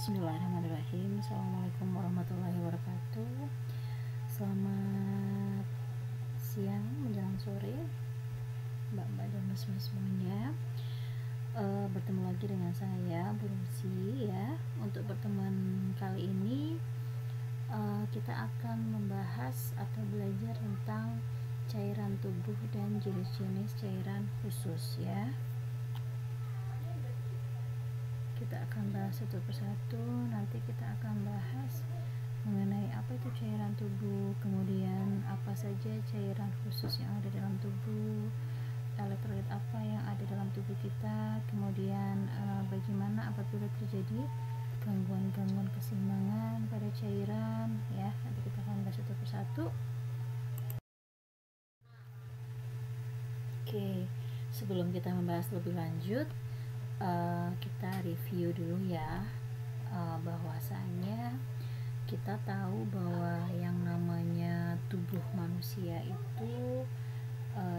Bismillahirrahmanirrahim. Assalamualaikum warahmatullahi wabarakatuh. Selamat siang menjelang sore, mbak-mbak dan mas-mas semuanya. Bertemu lagi dengan saya, Bu Rusi, ya. Untuk pertemuan kali ini kita akan membahas atau belajar tentang cairan tubuh dan jenis-jenis cairan khusus, ya. Kita akan bahas satu persatu. Nanti kita akan bahas mengenai apa itu cairan tubuh, kemudian apa saja cairan khusus yang ada dalam tubuh, elektrolit apa yang ada dalam tubuh kita, kemudian bagaimana apabila terjadi gangguan-gangguan keseimbangan pada cairan, ya. Nanti kita akan bahas satu persatu. Oke, sebelum kita membahas lebih lanjut, kita review dulu, ya. Bahwasanya kita tahu bahwa yang namanya tubuh manusia itu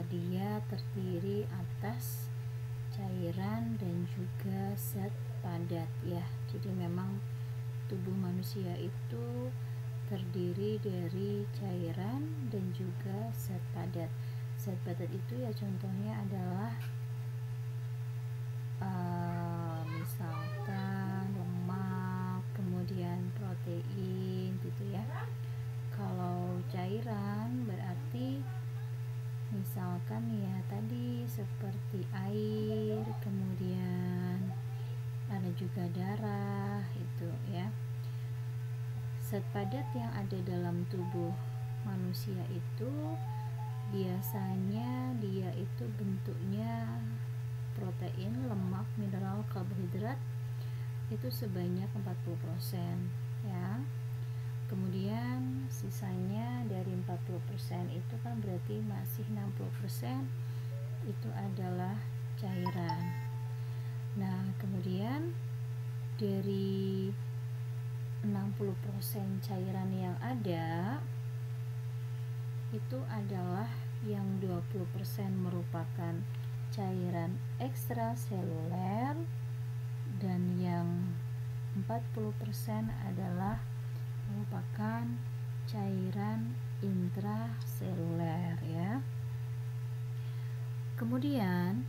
dia terdiri atas cairan dan juga zat padat, ya. Jadi memang tubuh manusia itu terdiri dari cairan dan juga zat padat. Zat padat itu ya contohnya adalah misalkan lemak, kemudian protein gitu, ya. Kalau cairan berarti misalkan ya tadi seperti air, kemudian ada juga darah itu, ya. Zat padat yang ada dalam tubuh manusia itu biasanya dia itu bentuknya protein, lemak, mineral, karbohidrat itu sebanyak 40%, ya. Kemudian sisanya dari 40% itu kan berarti masih 60% itu adalah cairan. Nah, kemudian dari 60% cairan yang ada itu adalah yang 20% merupakan cairan ekstraseluler dan yang 40% adalah merupakan cairan intraseluler, ya. Kemudian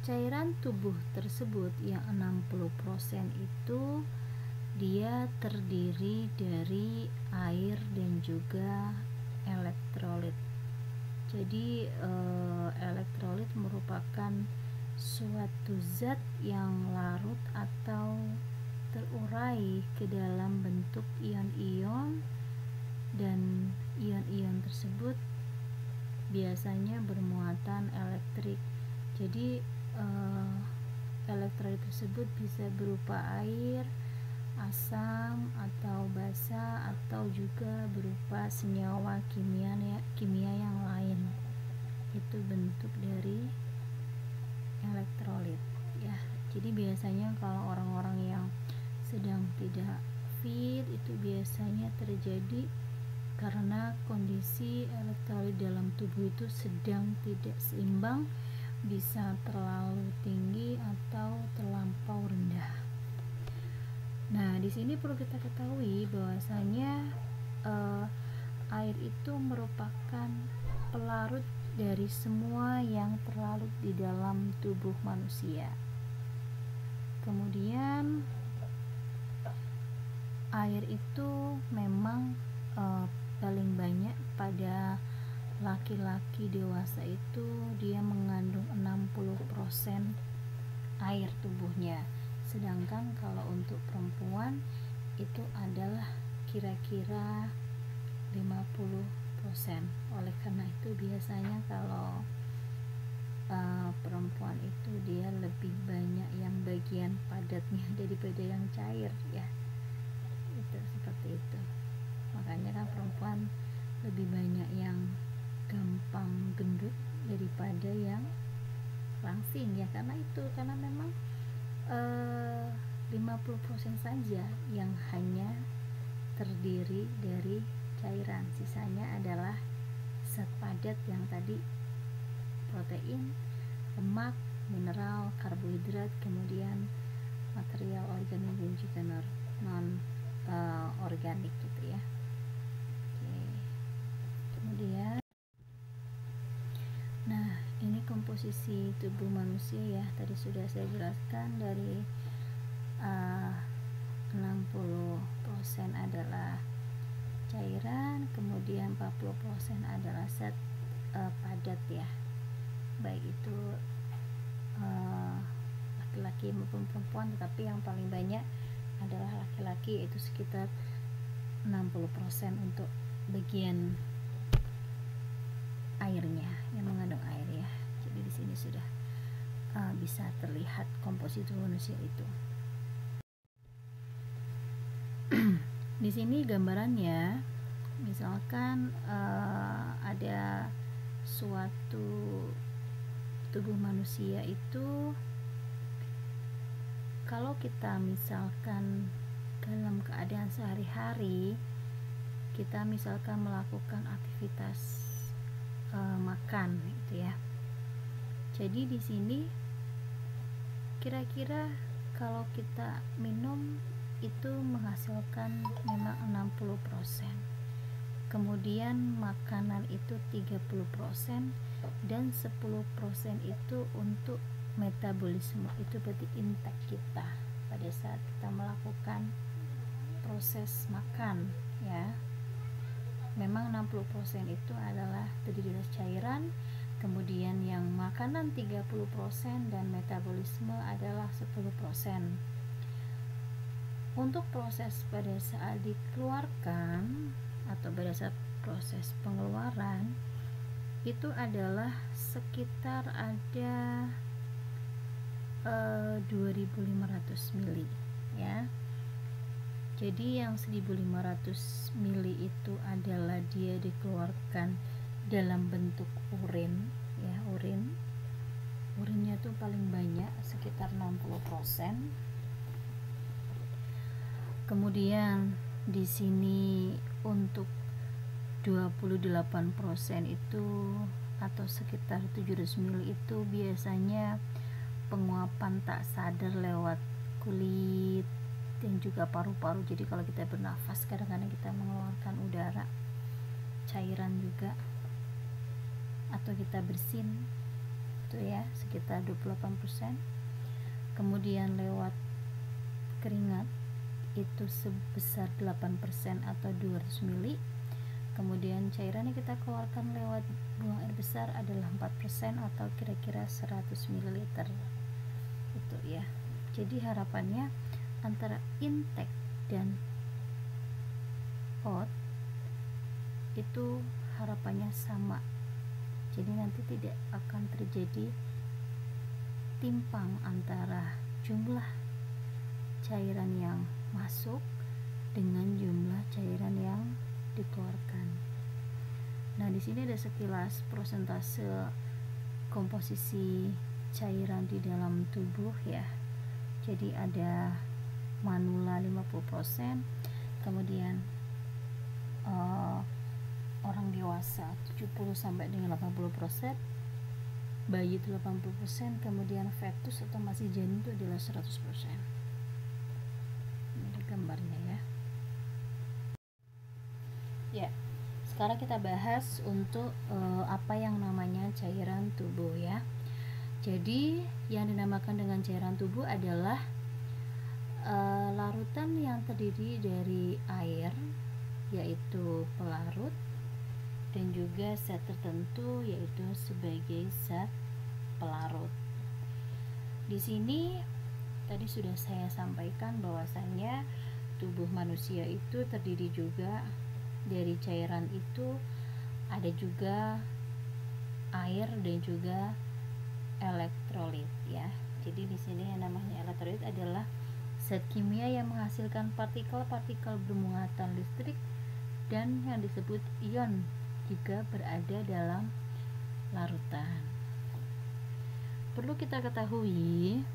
cairan tubuh tersebut yang 60% itu dia terdiri dari air dan juga elektrolit. Jadi elektrolit merupakan suatu zat yang larut atau terurai ke dalam bentuk ion-ion, dan ion-ion tersebut biasanya bermuatan elektrik. Jadi elektrolit tersebut bisa berupa air, asam atau basa, atau juga berupa senyawa kimia yang lain. Itu bentuk dari elektrolit, ya. Jadi biasanya kalau orang-orang yang sedang tidak fit itu biasanya terjadi karena kondisi elektrolit dalam tubuh itu sedang tidak seimbang, bisa terlalu tinggi atau terlampau rendah. Nah, di sini perlu kita ketahui bahwasanya air itu merupakan pelarut dari semua yang terlarut di dalam tubuh manusia. Kemudian air itu memang paling banyak pada laki-laki dewasa itu dia mengandung 60% air tubuhnya. Sedangkan kalau untuk perempuan itu adalah kira-kira 50%. Oleh karena itu biasanya kalau perempuan itu dia lebih banyak yang bagian padatnya daripada yang cair, ya. Itu seperti itu. Makanya kan perempuan lebih banyak yang gampang gendut daripada yang langsing, ya, karena memang 50% saja yang hanya terdiri dari cairan, sisanya adalah zat padat yang tadi protein, lemak, mineral, karbohidrat, kemudian material organik dan juga non organik gitu ya. Oke. Kemudian nah, ini komposisi tubuh manusia ya. Tadi sudah saya jelaskan dari 60% adalah cairan, kemudian 40% adalah zat padat ya. Baik itu laki-laki maupun perempuan, tetapi yang paling banyak adalah laki-laki, yaitu sekitar 60% untuk bagian airnya yang mengandung air ya. Jadi di sini sudah bisa terlihat komposisi tubuh manusia itu. Di sini gambarannya, misalkan ada suatu tubuh manusia itu, kalau kita misalkan dalam keadaan sehari-hari, kita misalkan melakukan aktivitas makan gitu ya. Jadi di sini kira-kira kalau kita minum itu menghasilkan memang 60%. Kemudian makanan itu 30% dan 10% itu untuk metabolisme. Itu berarti intake kita pada saat kita melakukan proses makan ya. Memang 60% itu adalah terdiri dari cairan, kemudian yang makanan 30% dan metabolisme adalah 10%. Untuk proses pada saat dikeluarkan atau pada saat proses pengeluaran itu adalah sekitar ada 2500 mili ya. Jadi yang 1500 mili itu adalah dia dikeluarkan dalam bentuk urin ya, urinnya tuh paling banyak sekitar 60%. Kemudian di sini untuk 28% itu atau sekitar 700 mili itu biasanya penguapan tak sadar lewat kulit dan juga paru-paru. Jadi kalau kita bernafas kadang-kadang kita mengeluarkan udara, cairan juga, atau kita bersin itu ya sekitar 28%. Kemudian lewat keringat itu sebesar 8% atau 200 mili. Kemudian cairan yang kita keluarkan lewat buang air besar adalah 4% atau kira-kira 100 ml itu ya. Jadi harapannya antara intake dan out itu harapannya sama. Jadi nanti tidak akan terjadi timpang antara jumlah cairan yang masuk dengan jumlah cairan yang dikeluarkan. Nah, di sini ada sekilas persentase komposisi cairan di dalam tubuh ya. Jadi ada manula 50%, kemudian orang dewasa 70 sampai dengan 80%, bayi itu 80%, kemudian fetus atau masih janin itu adalah 100%. Ini ada gambarnya ya. Ya, sekarang kita bahas untuk apa yang namanya cairan tubuh ya. Jadi yang dinamakan dengan cairan tubuh adalah larutan yang terdiri dari air, yaitu pelarut, dan juga zat tertentu yaitu sebagai zat pelarut. Di sini tadi sudah saya sampaikan bahwasannya tubuh manusia itu terdiri juga dari cairan, itu ada juga air dan juga elektrolit ya. Jadi di sini yang namanya elektrolit adalah zat kimia yang menghasilkan partikel-partikel bermuatan listrik dan yang disebut ion jika berada dalam larutan. Perlu kita ketahui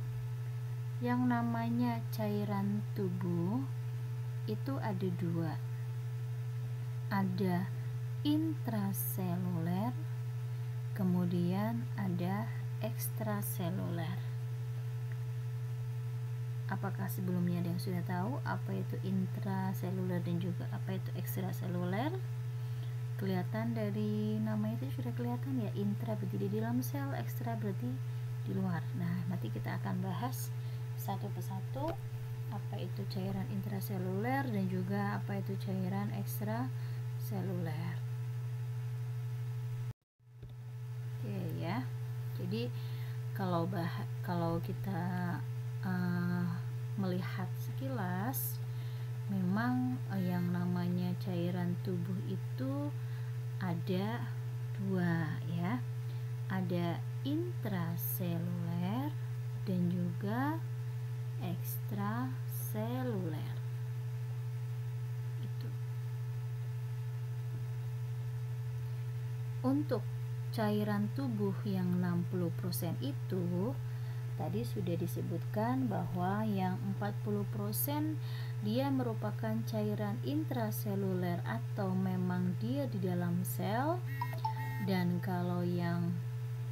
yang namanya cairan tubuh itu ada dua. Ada intraseluler, kemudian ada ekstraseluler. Apakah sebelumnya ada yang sudah tahu apa itu intraseluler dan juga apa itu ekstraseluler? Kelihatan dari nama itu sudah kelihatan ya, intra berarti di dalam sel, ekstra berarti di luar. Nah, nanti kita akan bahas satu persatu apa itu cairan intraseluler dan juga apa itu cairan ekstraseluler. Oke ya. Jadi kalau kita melihat sekilas, memang yang namanya cairan tubuh itu ada dua ya, ada intraseluler dan juga ekstraseluler. Itu untuk cairan tubuh yang 60% itu tadi sudah disebutkan bahwa yang 40% dia merupakan cairan intraseluler atau memang dia di dalam sel, dan kalau yang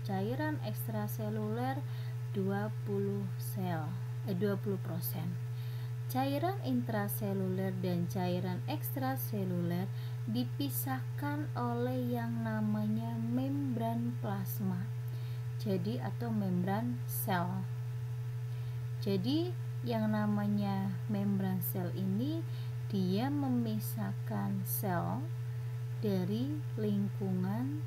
cairan ekstraseluler 20%. Cairan intraseluler dan cairan ekstraseluler dipisahkan oleh yang namanya membran plasma. Jadi atau membran sel. Jadi yang namanya membran sel ini dia memisahkan sel dari lingkungan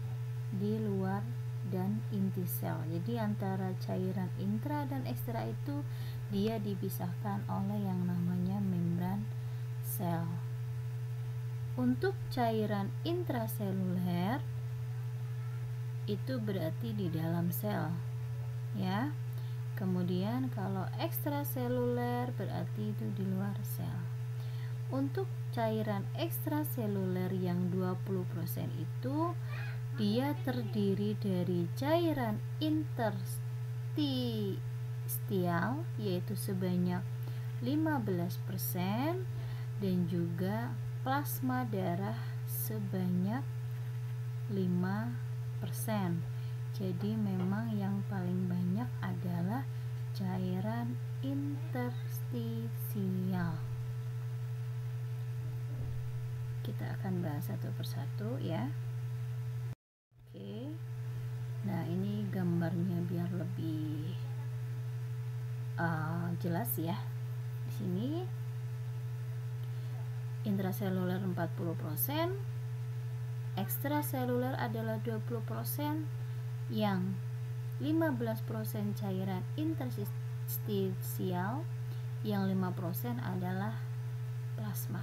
di luar dan inti sel. Jadi antara cairan intra dan ekstra itu dia dipisahkan oleh yang namanya membran sel. Untuk cairan intraseluler itu berarti di dalam sel ya. Kemudian kalau ekstraseluler berarti itu di luar sel. Untuk cairan ekstraseluler yang 20% itu dia terdiri dari cairan interstisial yaitu sebanyak 15% dan juga plasma darah sebanyak 5%. Jadi memang yang paling banyak adalah cairan interstisial. Kita akan bahas satu persatu ya. Oke. Nah, ini gambarnya biar lebih jelas ya. Di sini intraseluler 40%, ekstraseluler adalah 20%, yang 15% cairan interstisial, yang 5% adalah plasma.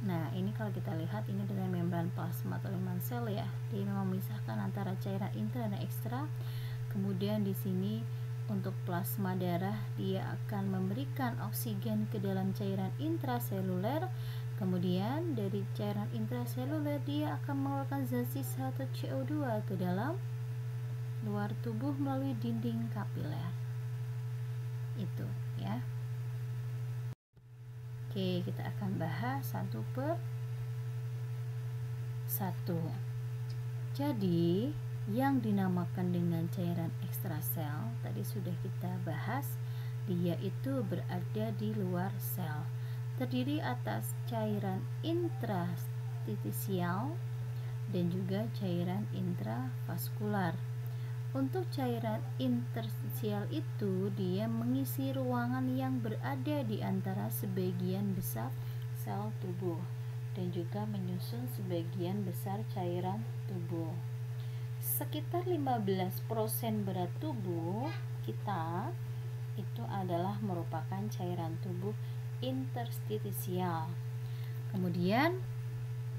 Nah, ini kalau kita lihat ini dengan membran plasma atau membran sel ya. Dia memisahkan antara cairan intra dan ekstra. Kemudian di sini untuk plasma darah dia akan memberikan oksigen ke dalam cairan intraseluler. Kemudian dari cairan intraseluler dia akan mengeluarkan zat sisa atau CO2 ke dalam luar tubuh melalui dinding kapiler. Itu ya. Oke, kita akan bahas satu per satu. Jadi, yang dinamakan dengan cairan ekstrasel tadi sudah kita bahas, dia itu berada di luar sel. Terdiri atas cairan intrastisial dan juga cairan intravaskular. Untuk cairan interstisial itu dia mengisi ruangan yang berada di antara sebagian besar sel tubuh dan juga menyusun sebagian besar cairan tubuh. Sekitar 15% berat tubuh kita itu adalah merupakan cairan tubuh interstisial. Kemudian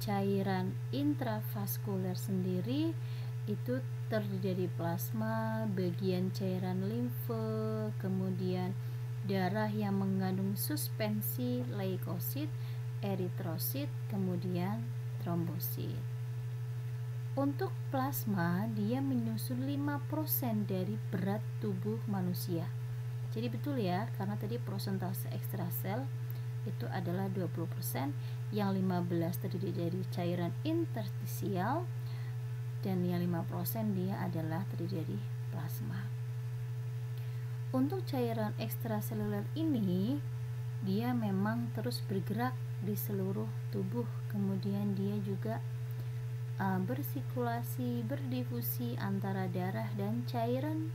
cairan intravaskuler sendiri itu terdiri dari plasma, bagian cairan limfe, kemudian darah yang mengandung suspensi leukosit, eritrosit, kemudian trombosit. Untuk plasma dia menyusun 5% dari berat tubuh manusia. Jadi betul ya, karena tadi persentase ekstrasel itu adalah 20%, yang 15 terdiri dari cairan interstisial, dan yang 5% dia adalah terdiri dari plasma. Untuk cairan ekstraseluler ini dia memang terus bergerak di seluruh tubuh, kemudian dia juga bersirkulasi, berdifusi antara darah dan cairan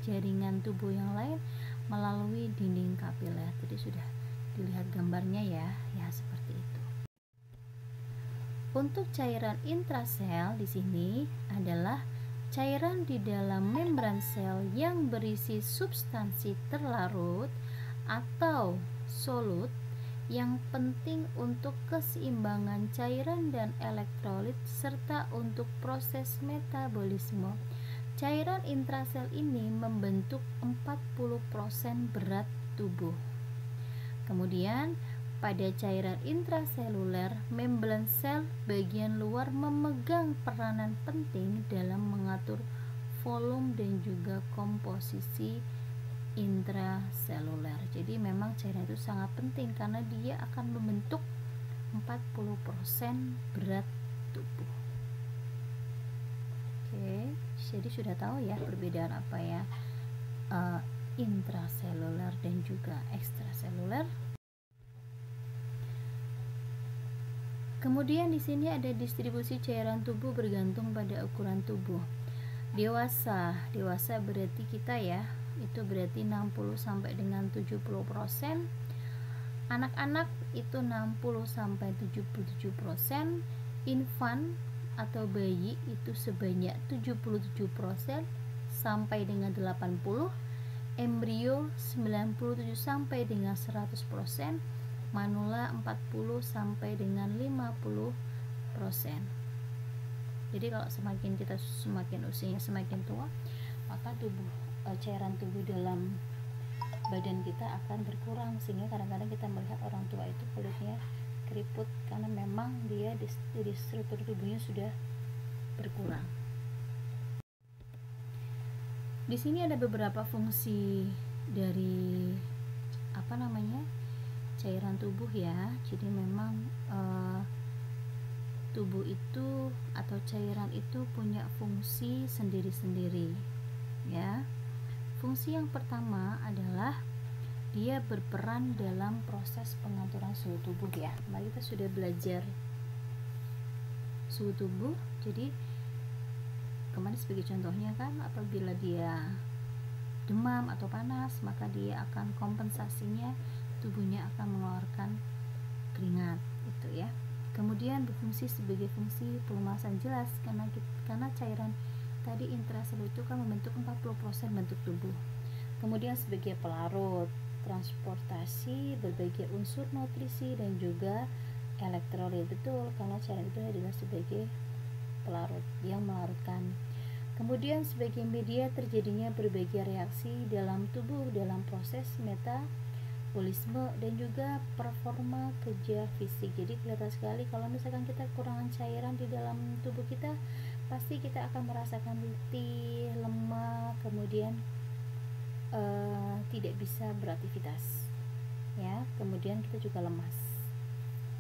jaringan tubuh yang lain melalui dinding kapiler. Tadi sudah dilihat gambarnya ya seperti itu. Untuk cairan intrasel di sini adalah cairan di dalam membran sel yang berisi substansi terlarut atau solut yang penting untuk keseimbangan cairan dan elektrolit serta untuk proses metabolisme. Cairan intrasel ini membentuk 40% berat tubuh. Kemudian pada cairan intraseluler, membran sel bagian luar memegang peranan penting dalam mengatur volume dan juga komposisi intraseluler. Jadi memang cairan itu sangat penting karena dia akan membentuk 40% berat tubuh. Oke, jadi sudah tahu ya perbedaan apa ya intraseluler dan juga ekstraseluler. Kemudian di sini ada distribusi cairan tubuh bergantung pada ukuran tubuh. Dewasa berarti kita ya, itu berarti 60 sampai dengan 70%. Anak-anak itu 60 sampai 77%. Infant atau bayi itu sebanyak 77% sampai dengan 80%. Embrio 97 sampai dengan 100%. Manula 40 sampai dengan 50%. Jadi kalau semakin usianya semakin tua, maka cairan tubuh dalam badan kita akan berkurang, sehingga kadang-kadang kita melihat orang tua itu kulitnya keriput karena memang dia di struktur tubuhnya sudah berkurang. Di sini ada beberapa fungsi dari cairan tubuh ya. Jadi memang tubuh itu atau cairan itu punya fungsi sendiri-sendiri ya. Fungsi yang pertama adalah dia berperan dalam proses pengaturan suhu tubuh ya. Kemarin kita sudah belajar suhu tubuh. Jadi kemarin sebagai contohnya kan, apabila dia demam atau panas, maka dia akan kompensasinya tubuhnya akan mengeluarkan keringat itu ya. Kemudian berfungsi sebagai fungsi pelumasan, jelas karena cairan tadi intraseluler itu kan membentuk 40% bentuk tubuh. Kemudian sebagai pelarut, transportasi berbagai unsur nutrisi dan juga elektrolit, betul, karena cairan itu adalah sebagai pelarut yang melarutkan. Kemudian sebagai media terjadinya berbagai reaksi dalam tubuh dalam proses metabolisme dan juga performa kerja fisik. Jadi kelihatan sekali kalau misalkan kita kekurangan cairan di dalam tubuh kita, pasti kita akan merasakan letih, lemah, kemudian tidak bisa beraktivitas ya, kemudian kita juga lemas.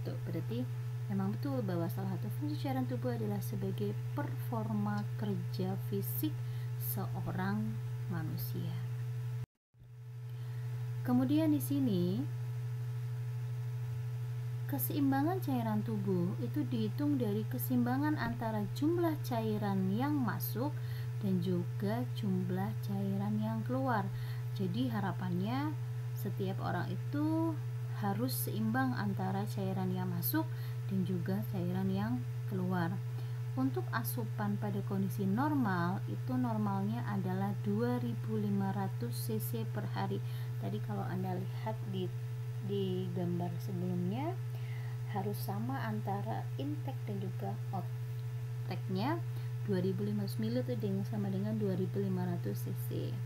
Tuh, berarti memang betul bahwa salah satu fungsi cairan tubuh adalah sebagai performa kerja fisik seorang manusia. Kemudian di sini keseimbangan cairan tubuh itu dihitung dari keseimbangan antara jumlah cairan yang masuk dan juga jumlah cairan yang keluar. Jadi harapannya setiap orang itu harus seimbang antara cairan yang masuk dan juga cairan yang keluar. Untuk asupan pada kondisi normal itu normalnya adalah 2500 cc per hari. Tadi kalau Anda lihat di gambar sebelumnya, harus sama antara intake dan juga outtake-nya. 2500 ml itu sama dengan 2500 cc.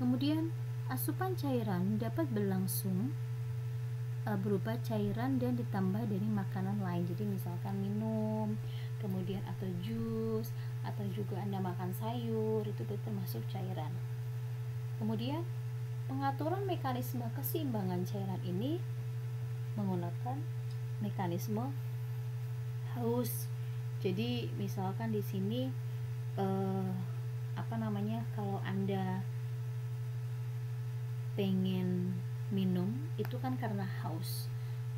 Kemudian asupan cairan dapat berlangsung berupa cairan dan ditambah dari makanan lain. Jadi misalkan minum, kemudian atau jus, atau juga Anda makan sayur, itu termasuk cairan. Kemudian pengaturan mekanisme keseimbangan cairan ini menggunakan mekanisme haus. Jadi misalkan di sini kalau Anda pengen minum itu kan karena haus.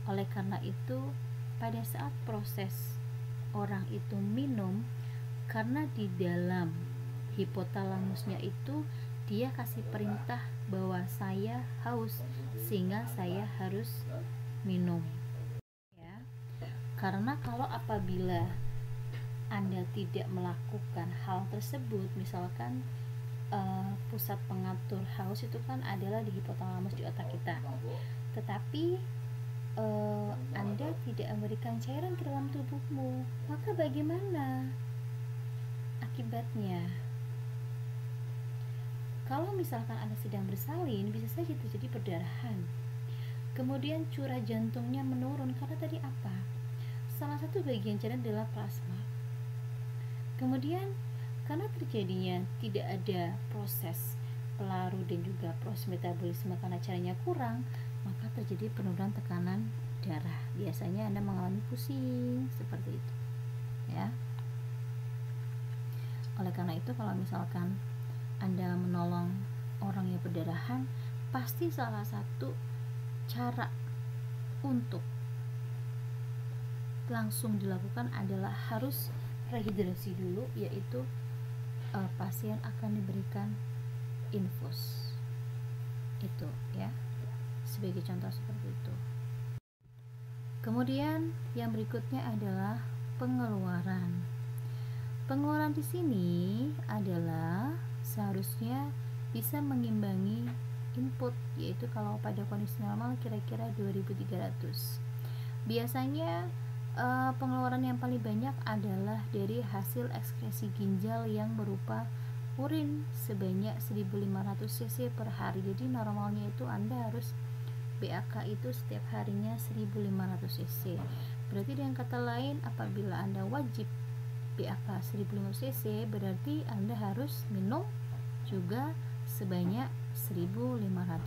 Oleh karena itu pada saat proses orang itu minum, karena di dalam hipotalamusnya itu dia kasih perintah bahwa saya haus sehingga saya harus minum, ya. Karena kalau apabila Anda tidak melakukan hal tersebut, misalkan pusat pengatur haus itu kan adalah di hipotalamus di otak kita, tetapi Anda tidak memberikan cairan ke dalam tubuhmu, maka bagaimana akibatnya? Kalau misalkan Anda sedang bersalin, bisa saja terjadi perdarahan. Kemudian curah jantungnya menurun karena tadi apa? Salah satu bagian cairan adalah plasma. Kemudian karena terjadinya tidak ada proses pelarut dan juga proses metabolisme karena cairannya kurang, maka terjadi penurunan tekanan darah. Biasanya Anda mengalami pusing seperti itu, ya. Oleh karena itu kalau misalkan Anda menolong orang yang perdarahan, pasti salah satu cara untuk langsung dilakukan adalah harus rehidrasi dulu, yaitu pasien akan diberikan infus itu, ya, sebagai contoh seperti itu. Kemudian yang berikutnya adalah pengeluaran. Pengeluaran di sini adalah seharusnya bisa mengimbangi input, yaitu kalau pada kondisi normal kira-kira 2300. Biasanya pengeluaran yang paling banyak adalah dari hasil ekskresi ginjal yang berupa urin sebanyak 1500 cc per hari. Jadi normalnya itu Anda harus BAK itu setiap harinya 1500 cc. Berarti dengan kata lain, apabila Anda wajib BAK 1500 cc, berarti Anda harus minum juga sebanyak 1500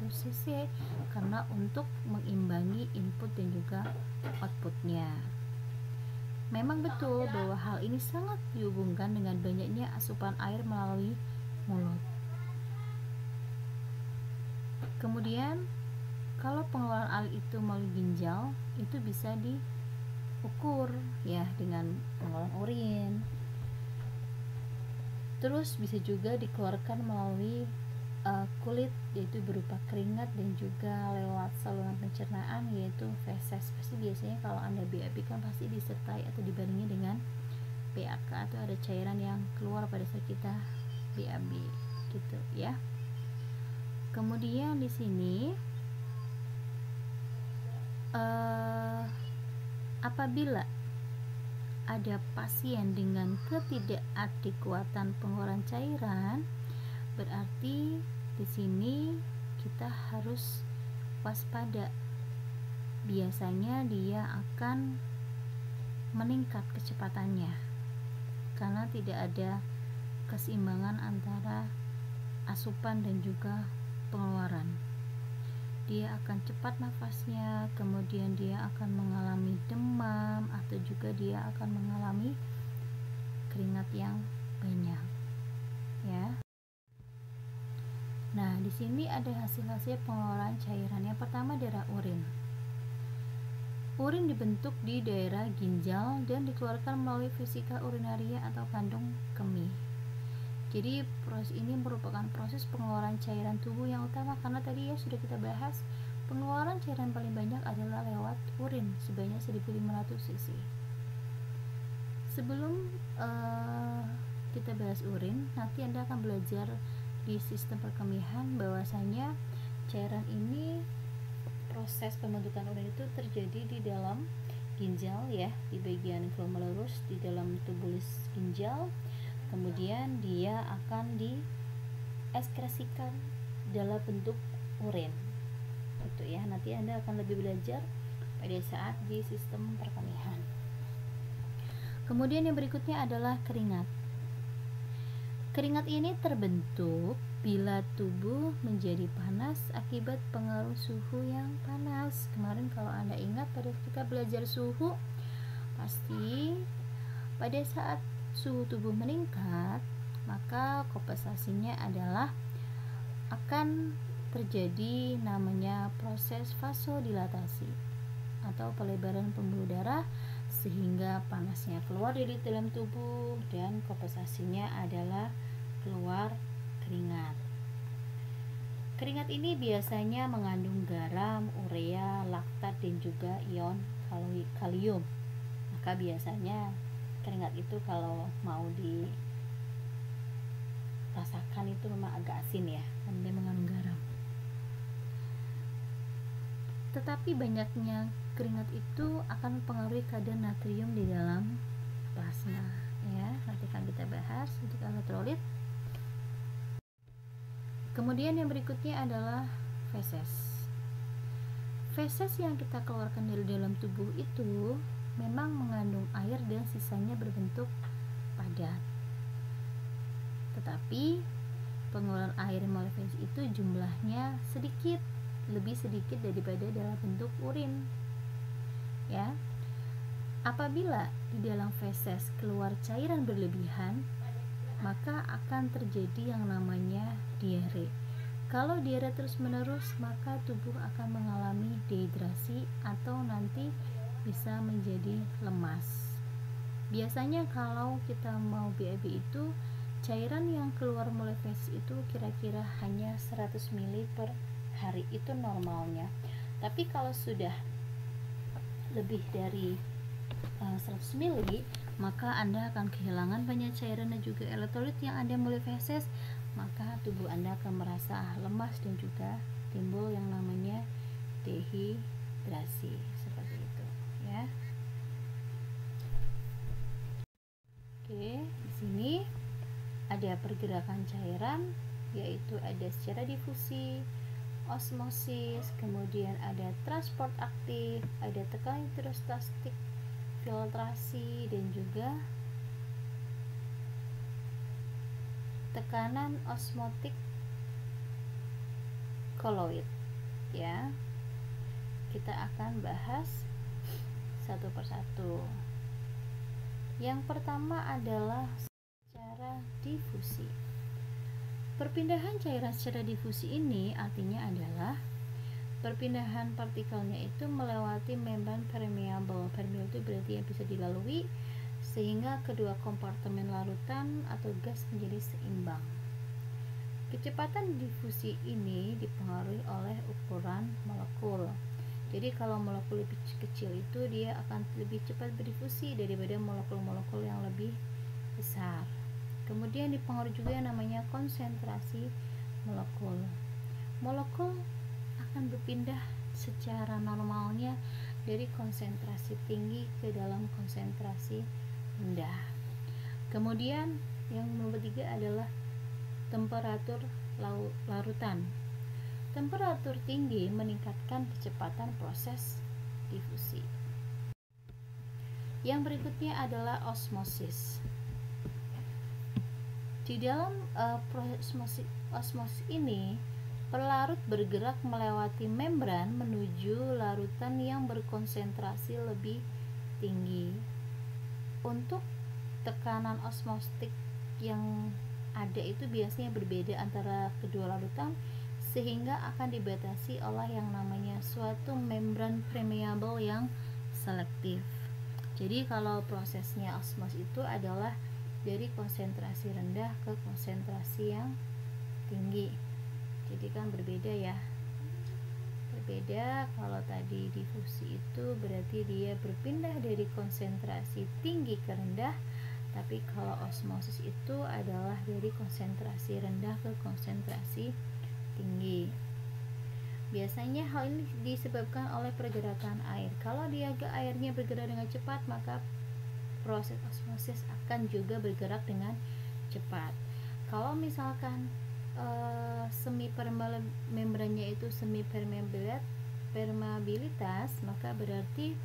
cc karena untuk mengimbangi input dan juga outputnya. Memang betul bahwa hal ini sangat dihubungkan dengan banyaknya asupan air melalui mulut. Kemudian kalau pengeluaran air itu melalui ginjal, itu bisa diukur ya dengan pengeluaran urin. Terus bisa juga dikeluarkan melalui kulit, yaitu berupa keringat, dan juga lewat saluran pencernaan yaitu feses. Pasti biasanya kalau Anda BAB kan pasti disertai atau dibarengi dengan PAK atau ada cairan yang keluar pada saat kita BAB gitu, ya. Kemudian di sini apabila ada pasien dengan ketidakadekuatan pengeluaran cairan, berarti di sini kita harus waspada. Biasanya dia akan meningkat kecepatannya karena tidak ada keseimbangan antara asupan dan juga pengeluaran. Dia akan cepat nafasnya, kemudian dia akan mengalami demam, atau juga dia akan mengalami keringat yang banyak, ya. Nah, di sini ada hasil-hasil pengeluaran cairan. Yang pertama adalah urin. Urin dibentuk di daerah ginjal dan dikeluarkan melalui vesika urinaria atau kandung kemih. Jadi proses ini merupakan proses pengeluaran cairan tubuh yang utama karena tadi ya sudah kita bahas, pengeluaran cairan paling banyak adalah lewat urin sebanyak 1500 cc. Sebelum kita bahas urin, nanti Anda akan belajar di sistem perkemihan bahwasanya cairan ini, proses pembentukan urin itu terjadi di dalam ginjal ya, di bagian glomerulus di dalam tubulis ginjal. Kemudian dia akan dieskresikan dalam bentuk urin. Itu ya, nanti Anda akan lebih belajar pada saat di sistem perkemihan. Kemudian yang berikutnya adalah keringat. Keringat ini terbentuk bila tubuh menjadi panas akibat pengaruh suhu yang panas. Kemarin kalau Anda ingat pada kita belajar suhu, pasti pada saat suhu tubuh meningkat, maka kompensasinya adalah akan terjadi namanya proses vasodilatasi atau pelebaran pembuluh darah, sehingga panasnya keluar dari dalam tubuh dan kompensasinya adalah keluar keringat. Keringat ini biasanya mengandung garam, urea, laktat, dan juga ion kalium. Maka biasanya keringat itu kalau mau dirasakan itu memang agak asin ya, karena dia mengandung garam. Tetapi banyaknya keringat itu akan mempengaruhi kadar natrium di dalam plasma ya. Nanti akan kita bahas untuk elektrolit. Kemudian yang berikutnya adalah feses. Feses yang kita keluarkan dari dalam tubuh itu memang mengandung air dan sisanya berbentuk padat. Tetapi pengeluaran air melalui feses itu jumlahnya sedikit, lebih sedikit daripada dalam bentuk urin. Ya. Apabila di dalam feses keluar cairan berlebihan, maka akan terjadi yang namanya diare. Kalau diare terus-menerus, maka tubuh akan mengalami dehidrasi atau nanti bisa menjadi lemas. Biasanya kalau kita mau BAB itu, cairan yang keluar melalui feses itu kira-kira hanya 100 ml per hari, itu normalnya. Tapi kalau sudah lebih dari 100 ml, maka Anda akan kehilangan banyak cairan dan juga elektrolit yang ada melalui feses, maka tubuh Anda akan merasa lemas dan juga timbul yang namanya dehidrasi seperti itu ya. Oke, di sini ada pergerakan cairan, yaitu ada secara difusi, osmosis, kemudian ada transport aktif, ada tekanan hidrostatik, filtrasi, dan juga tekanan osmotik koloid ya. Kita akan bahas satu persatu. Yang pertama adalah secara difusi. Perpindahan cairan secara difusi ini artinya adalah perpindahan partikelnya itu melewati membran permeable. Permeable itu berarti yang bisa dilalui, sehingga kedua kompartemen larutan atau gas menjadi seimbang. Kecepatan difusi ini dipengaruhi oleh ukuran molekul. Jadi kalau molekul lebih kecil itu dia akan lebih cepat berdifusi daripada molekul-molekul yang lebih besar. Kemudian dipengaruhi juga yang namanya konsentrasi molekul. Molekul akan berpindah secara normalnya dari konsentrasi tinggi ke dalam konsentrasi rendah. Kemudian yang nomor 3 adalah temperatur larutan. Temperatur tinggi meningkatkan kecepatan proses difusi. Yang berikutnya adalah osmosis. Di dalam proses osmosis ini, pelarut bergerak melewati membran menuju larutan yang berkonsentrasi lebih tinggi. Untuk tekanan osmotik yang ada itu biasanya berbeda antara kedua larutan, sehingga akan dibatasi oleh yang namanya suatu membran permeable yang selektif. Jadi kalau prosesnya osmosis itu adalah dari konsentrasi rendah ke konsentrasi yang tinggi. Jadi kan berbeda ya. Berbeda, kalau tadi difusi itu berarti dia berpindah dari konsentrasi tinggi ke rendah, tapi kalau osmosis itu adalah dari konsentrasi rendah ke konsentrasi tinggi. Biasanya hal ini disebabkan oleh pergerakan air. Kalau airnya bergerak dengan cepat, maka proses osmosis akan juga bergerak dengan cepat. Kalau misalkan semi membrannya itu semi permeabilitas, maka berarti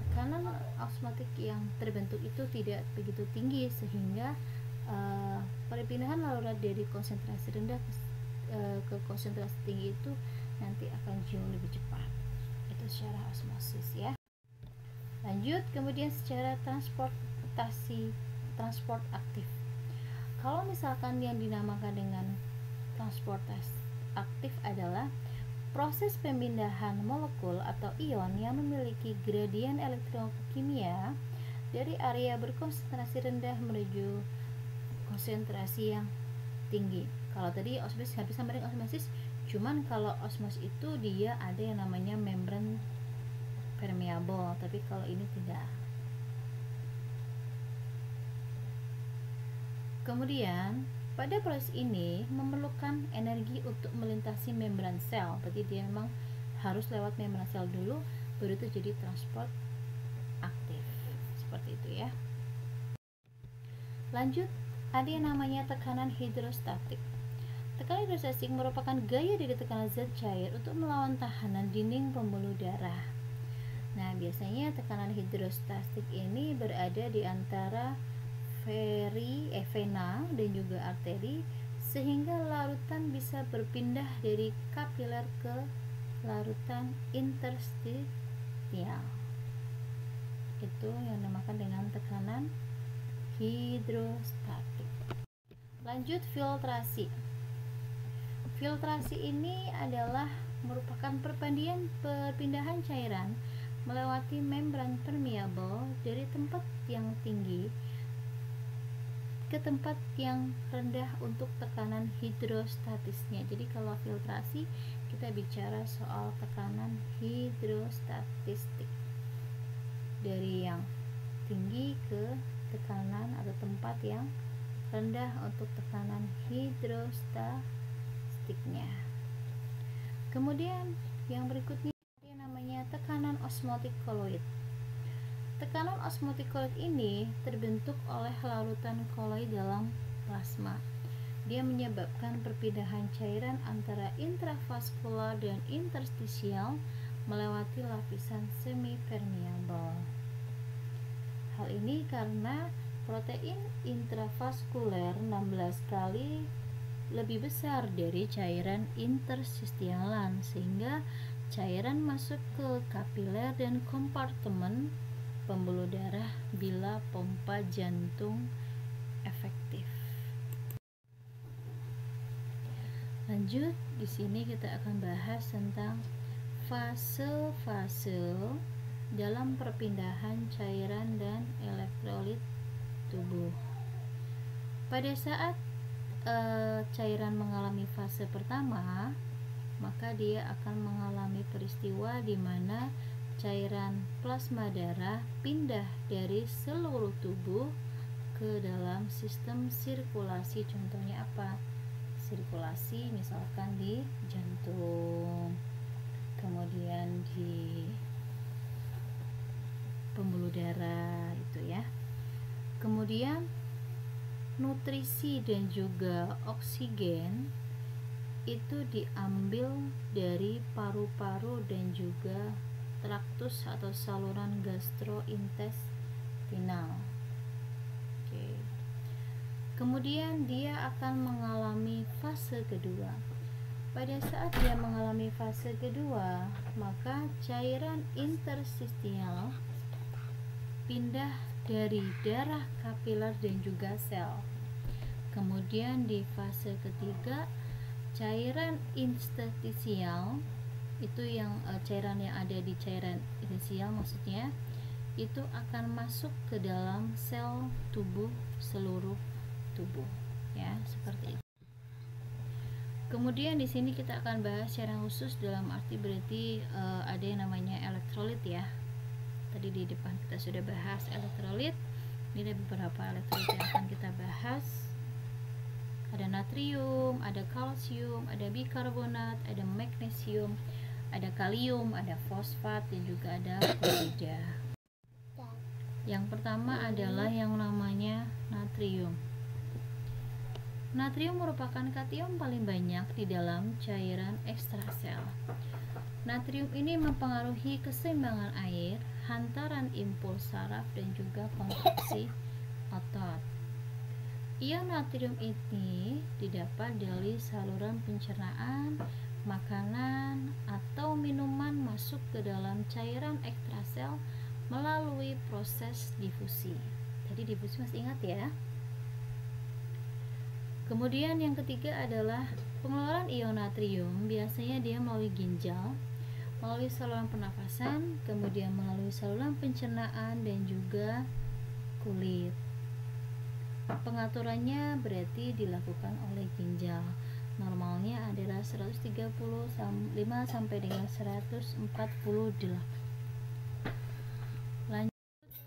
tekanan osmotik yang terbentuk itu tidak begitu tinggi, sehingga perpindahan larutan dari konsentrasi rendah ke konsentrasi tinggi itu nanti akan jauh lebih cepat. Itu secara osmosis ya. Lanjut, kemudian secara transport aktif. Kalau misalkan yang dinamakan dengan transportasi aktif adalah proses pemindahan molekul atau ion yang memiliki gradien elektrokimia dari area berkonsentrasi rendah menuju konsentrasi yang tinggi. Kalau tadi osmosis hampir sama dengan osmosis, cuman kalau osmosis itu dia ada yang namanya membran permeable, tapi kalau ini tidak. Kemudian pada proses ini memerlukan energi untuk melintasi membran sel, berarti dia memang harus lewat membran sel dulu, baru itu jadi transport aktif, seperti itu ya. Lanjut, ada yang namanya tekanan hidrostatik. Tekanan hidrostatik merupakan gaya dari tekanan zat cair untuk melawan tahanan dinding pembuluh darah. Nah, biasanya tekanan hidrostatik ini berada di antara vena dan juga arteri, sehingga larutan bisa berpindah dari kapiler ke larutan interstitial. Itu yang dinamakan dengan tekanan hidrostatik. Lanjut, filtrasi. Filtrasi ini adalah merupakan perpindahan cairan melewati membran permeable dari tempat yang tinggi ke tempat yang rendah untuk tekanan hidrostatisnya. Jadi kalau filtrasi kita bicara soal tekanan hidrostatistik, dari yang tinggi ke tekanan atau tempat yang rendah untuk tekanan hidrostatiknya. Kemudian yang berikutnya yang namanya tekanan osmotik koloid. Tekanan osmotik koloid ini terbentuk oleh larutan koloid dalam plasma. Dia menyebabkan perpindahan cairan antara intravaskular dan interstisial melewati lapisan semipermeable. Hal ini karena protein intravaskuler 16 kali lebih besar dari cairan interstistialan, sehingga cairan masuk ke kapiler dan kompartemen pembuluh darah bila pompa jantung efektif. Lanjut, di sini kita akan bahas tentang fase-fase dalam perpindahan cairan dan elektrolit tubuh. Pada saat cairan mengalami fase pertama, maka dia akan mengalami peristiwa di mana cairan plasma darah pindah dari seluruh tubuh ke dalam sistem sirkulasi. Contohnya apa? Sirkulasi misalkan di jantung, kemudian di pembuluh darah itu ya. Kemudian nutrisi dan juga oksigen itu diambil dari paru-paru dan juga traktus atau saluran gastrointestinal. Oke. Kemudian dia akan mengalami fase kedua. Pada saat dia mengalami fase kedua, maka cairan interstisial pindah dari darah, kapiler dan juga sel. Kemudian di fase ketiga, cairan interstisial itu yang cairan yang ada di cairan inisial maksudnya itu akan masuk ke dalam sel tubuh seluruh tubuh ya, seperti itu. Kemudian di sini kita akan bahas secara khusus dalam arti berarti ada yang namanya elektrolit ya. Tadi di depan kita sudah bahas elektrolit. Ini ada beberapa elektrolit yang akan kita bahas. Ada natrium, ada kalsium, ada bikarbonat, ada magnesium, ada kalium, ada fosfat, dan juga ada klorida. Yang pertama adalah yang namanya natrium. Natrium merupakan kation paling banyak di dalam cairan ekstrasel. Natrium ini mempengaruhi keseimbangan air, hantaran impuls saraf, dan juga kontraksi otot. Ion natrium ini didapat dari saluran pencernaan, makanan, atau minuman masuk ke dalam cairan ekstrasel melalui proses difusi. Tadi difusi masih ingat ya? Kemudian yang ketiga adalah pengeluaran ion natrium. Biasanya dia melalui ginjal, melalui saluran pernafasan, kemudian melalui saluran pencernaan dan juga kulit. Pengaturannya berarti dilakukan oleh ginjal. Normalnya adalah 135 sampai dengan 148. Lanjut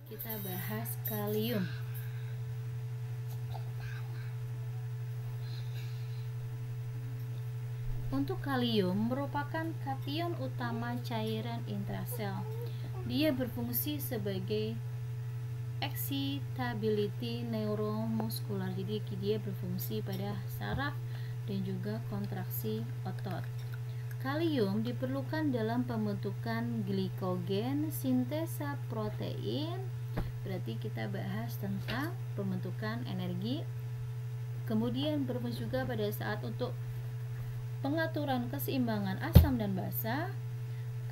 kita bahas kalium. Untuk kalium merupakan kation utama cairan intrasel. Dia berfungsi sebagai excitability neuromuskular. Jadi dia berfungsi pada saraf dan juga kontraksi otot. Kalium diperlukan dalam pembentukan glikogen, sintesa protein. Berarti kita bahas tentang pembentukan energi. Kemudian berfungsi juga pada saat untuk pengaturan keseimbangan asam dan basa,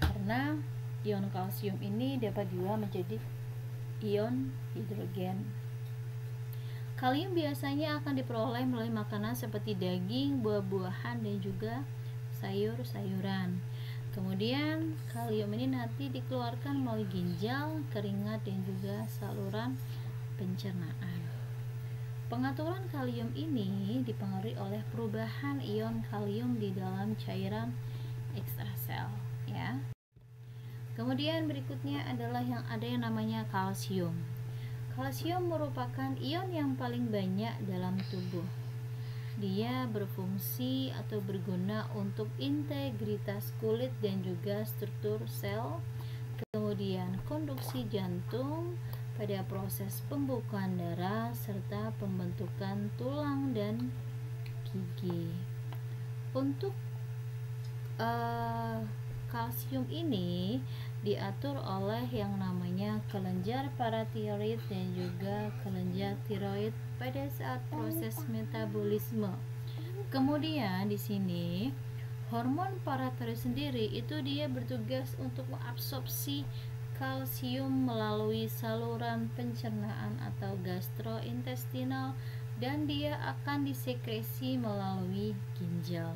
karena ion kalsium ini dapat juga menjadi ion hidrogen. Kalium biasanya akan diperoleh melalui makanan seperti daging, buah-buahan, dan juga sayur-sayuran. Kemudian kalium ini nanti dikeluarkan melalui ginjal, keringat, dan juga saluran pencernaan. Pengaturan kalium ini dipengaruhi oleh perubahan ion kalium di dalam cairan ekstrasel, ya. Kemudian berikutnya adalah ada yang namanya kalsium. Kalsium merupakan ion yang paling banyak dalam tubuh. Dia berfungsi atau berguna untuk integritas kulit dan juga struktur sel, kemudian konduksi jantung, pada proses pembukaan darah serta pembentukan tulang dan gigi. Untuk kalsium ini diatur oleh yang namanya kelenjar paratiroid dan juga kelenjar tiroid pada saat proses metabolisme. Kemudian di sini hormon paratiroid sendiri itu dia bertugas untuk mengabsorpsi kalsium melalui saluran pencernaan atau gastrointestinal, dan dia akan disekresi melalui ginjal.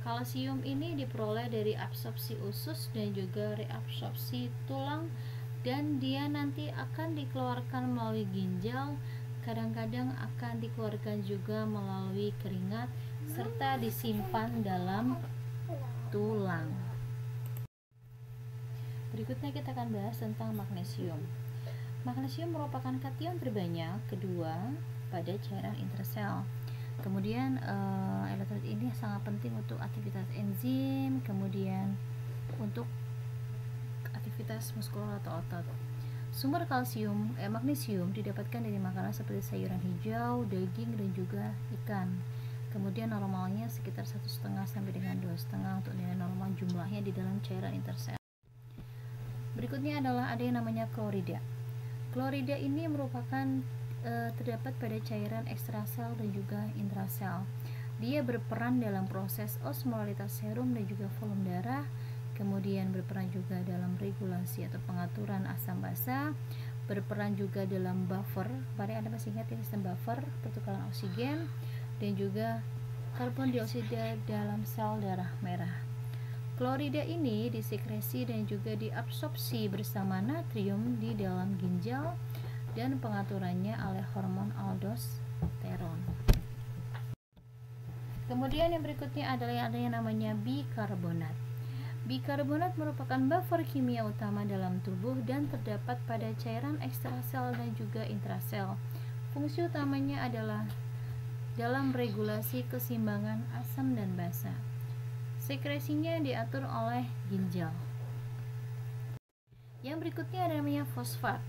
Kalsium ini diperoleh dari absorpsi usus dan juga reabsorpsi tulang, dan dia nanti akan dikeluarkan melalui ginjal, kadang-kadang akan dikeluarkan juga melalui keringat serta disimpan dalam tulang. Berikutnya kita akan bahas tentang magnesium. Magnesium merupakan kation terbanyak kedua pada cairan intrasel. Kemudian elektrolit ini sangat penting untuk aktivitas enzim, kemudian untuk aktivitas muskular atau otot. Sumber magnesium didapatkan dari makanan seperti sayuran hijau, daging, dan juga ikan. Kemudian normalnya sekitar 1,5 sampai dengan 2,5 untuk nilai normal jumlahnya di dalam cairan intrasel. Berikutnya adalah ada yang namanya klorida. Klorida ini merupakan terdapat pada cairan ekstrasel dan juga intrasel. Dia berperan dalam proses osmolaritas serum dan juga volume darah, kemudian berperan juga dalam regulasi atau pengaturan asam basa, berperan juga dalam buffer, pada Anda masih ingat ya, sistem buffer pertukaran oksigen, dan juga karbon dioksida dalam sel darah merah. Klorida ini disekresi dan juga diabsorpsi bersama natrium di dalam ginjal, dan pengaturannya oleh hormon aldosteron. Kemudian yang berikutnya adalah ada yang namanya bikarbonat. Bikarbonat merupakan buffer kimia utama dalam tubuh dan terdapat pada cairan ekstrasel dan juga intrasel. Fungsi utamanya adalah dalam regulasi keseimbangan asam dan basa. Sekresinya diatur oleh ginjal. Yang berikutnya ada namanya fosfat.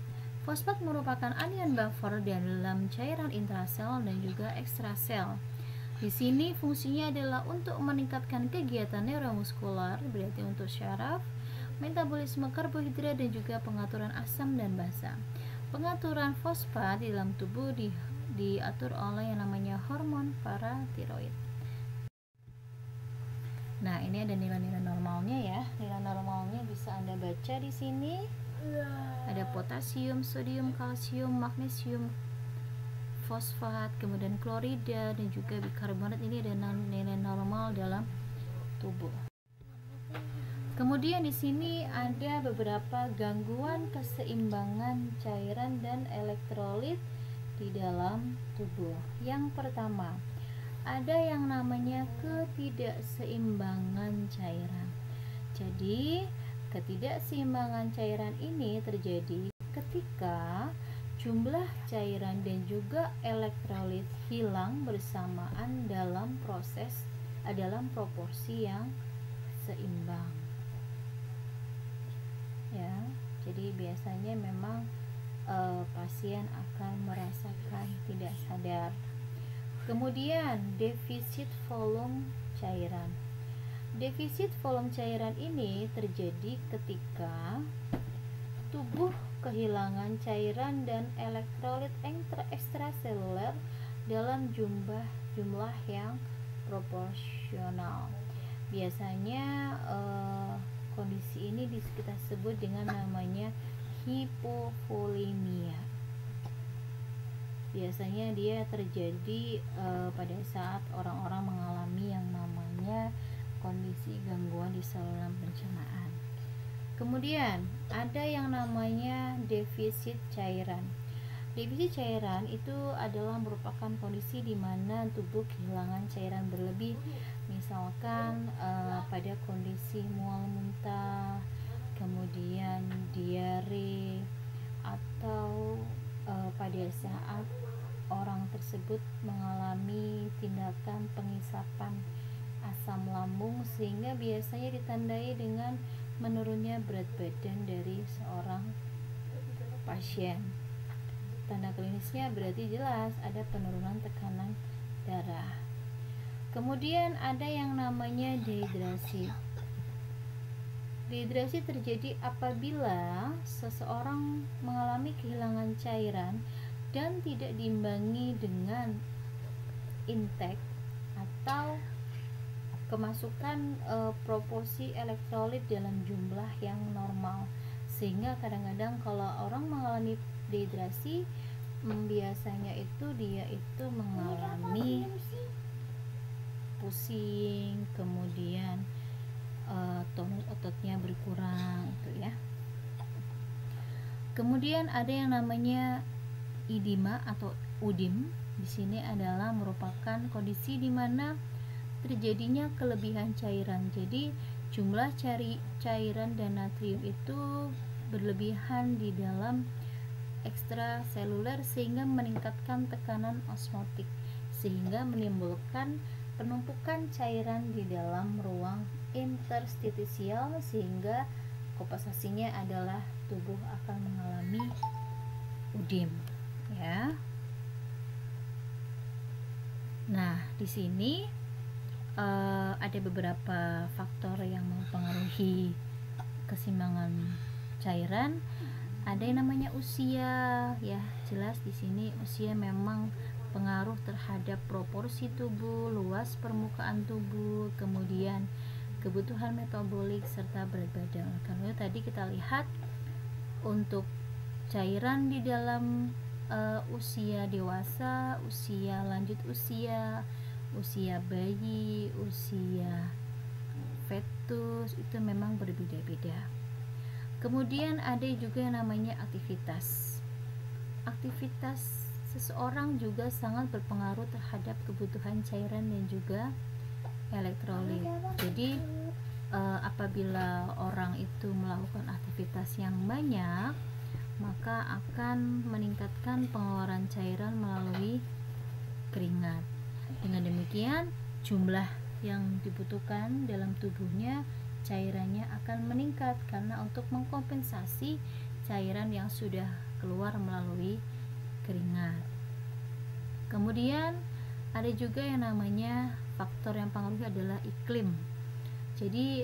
Fosfat merupakan anion buffer dalam cairan intrasel dan juga ekstrasel. Di sini fungsinya adalah untuk meningkatkan kegiatan neuromuskular, berarti untuk syaraf, metabolisme karbohidrat, dan juga pengaturan asam dan basa. Pengaturan fosfat di dalam tubuh diatur oleh yang namanya hormon paratiroid. Nah, ini ada nilai-nilai normalnya ya. Nilai normalnya bisa Anda baca di sini. Ada potasium, sodium, kalsium, magnesium, fosfat, kemudian klorida dan juga bikarbonat ini ada nilai normal dalam tubuh. Kemudian di sini ada beberapa gangguan keseimbangan cairan dan elektrolit di dalam tubuh. Yang pertama, ada yang namanya ketidakseimbangan cairan. Jadi, ketidakseimbangan cairan ini terjadi ketika jumlah cairan dan juga elektrolit hilang bersamaan dalam proporsi yang seimbang. Ya, jadi biasanya memang pasien akan merasakan tidak sadar. Kemudian defisit volume cairan. Defisit volume cairan ini terjadi ketika tubuh kehilangan cairan dan elektrolit ekstraseluler dalam jumlah yang proporsional. Biasanya kondisi ini kita sebut dengan namanya hipovolemia. Biasanya dia terjadi pada saat orang-orang mengalami yang namanya kondisi gangguan di saluran pencernaan. Kemudian ada yang namanya defisit cairan. Defisit cairan itu adalah merupakan kondisi di mana tubuh kehilangan cairan berlebih, misalkan pada kondisi mual muntah, kemudian diare, atau pada saat orang tersebut mengalami tindakan pengisapan asam lambung, sehingga biasanya ditandai dengan menurunnya berat badan dari seorang pasien. Tanda klinisnya berarti jelas ada penurunan tekanan darah. Kemudian ada yang namanya dehidrasi. Dehidrasi terjadi apabila seseorang mengalami kehilangan cairan dan tidak diimbangi dengan intake atau kemasukan proporsi elektrolit dalam jumlah yang normal, sehingga kadang-kadang kalau orang mengalami dehidrasi biasanya dia itu mengalami pusing, kemudian tonus ototnya berkurang itu ya. Kemudian ada yang namanya edema atau udim. Di sini adalah merupakan kondisi di mana terjadinya kelebihan cairan. Jadi jumlah cairan dan natrium itu berlebihan di dalam ekstraseluler sehingga meningkatkan tekanan osmotik, sehingga menimbulkan penumpukan cairan di dalam ruang interstisial, sehingga kompensasinya adalah tubuh akan mengalami udim ya. Nah, di sini ada beberapa faktor yang mempengaruhi keseimbangan cairan. Ada yang namanya usia ya, jelas di sini usia memang pengaruh terhadap proporsi tubuh, luas permukaan tubuh, kemudian kebutuhan metabolik serta berat badan. Karena tadi kita lihat untuk cairan di dalam usia dewasa, usia lanjut usia bayi, usia fetus itu memang berbeda-beda. Kemudian ada juga yang namanya aktivitas. Aktivitas seseorang juga sangat berpengaruh terhadap kebutuhan cairan dan juga elektrolit. Jadi apabila orang itu melakukan aktivitas yang banyak, maka akan meningkatkan pengeluaran cairan melalui keringat. Dengan demikian, jumlah yang dibutuhkan dalam tubuhnya, cairannya akan meningkat karena untuk mengkompensasi cairan yang sudah keluar melalui keringat. Kemudian ada juga yang namanya faktor yang pengaruh adalah iklim. Jadi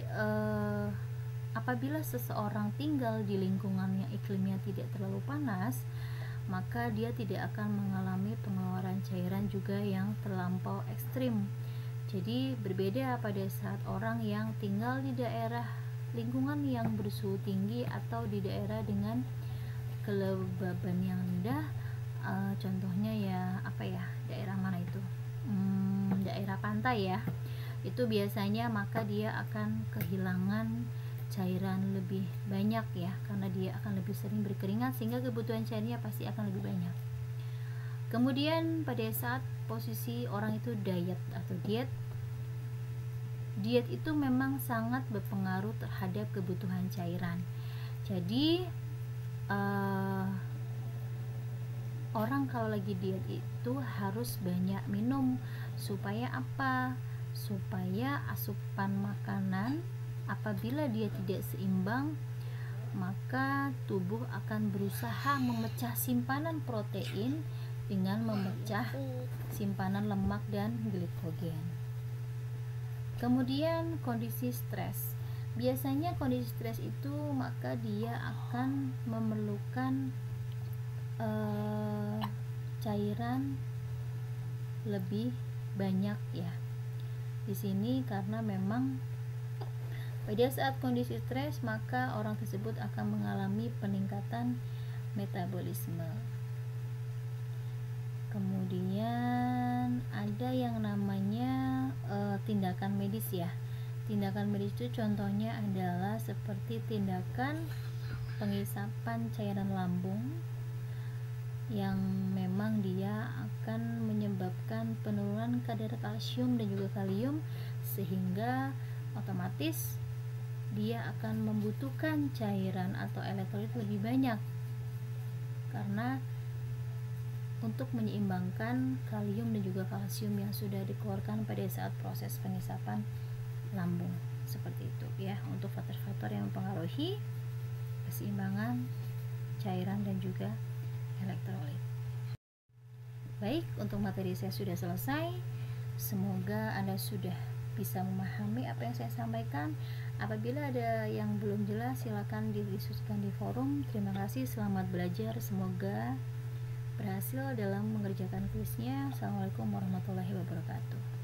apabila seseorang tinggal di lingkungan yang iklimnya tidak terlalu panas, maka dia tidak akan mengalami pengeluaran cairan juga yang terlampau ekstrim. Jadi berbeda pada saat orang yang tinggal di daerah lingkungan yang bersuhu tinggi atau di daerah dengan kelembaban yang rendah, contohnya ya apa ya, daerah mana itu, daerah pantai ya, itu biasanya maka dia akan kehilangan cairan lebih banyak ya, karena dia akan lebih sering berkeringat sehingga kebutuhan cairnya pasti akan lebih banyak. Kemudian pada saat posisi orang itu diet atau diet itu memang sangat berpengaruh terhadap kebutuhan cairan. Jadi orang kalau lagi diet itu harus banyak minum. Supaya apa? Supaya asupan makanan apabila dia tidak seimbang, maka tubuh akan berusaha memecah simpanan protein dengan memecah simpanan lemak dan glikogen. Kemudian kondisi stres. Biasanya kondisi stres itu maka dia akan memerlukan cairan lebih banyak ya. Di sini karena memang pada saat kondisi stres maka orang tersebut akan mengalami peningkatan metabolisme. Kemudian ada yang namanya tindakan medis ya. Tindakan medis itu contohnya adalah seperti tindakan pengisapan cairan lambung yang memang dia akan menyebabkan penurunan kadar kalsium dan juga kalium, sehingga otomatis dia akan membutuhkan cairan atau elektrolit lebih banyak karena untuk menyeimbangkan kalium dan juga kalsium yang sudah dikeluarkan pada saat proses pengisapan lambung. Seperti itu ya, untuk faktor-faktor yang mempengaruhi keseimbangan cairan dan juga elektrolit. Baik, untuk materi saya sudah selesai. Semoga Anda sudah bisa memahami apa yang saya sampaikan. Apabila ada yang belum jelas, silakan didiskusikan di forum. Terima kasih, selamat belajar. Semoga berhasil dalam mengerjakan kuisnya. Assalamualaikum warahmatullahi wabarakatuh.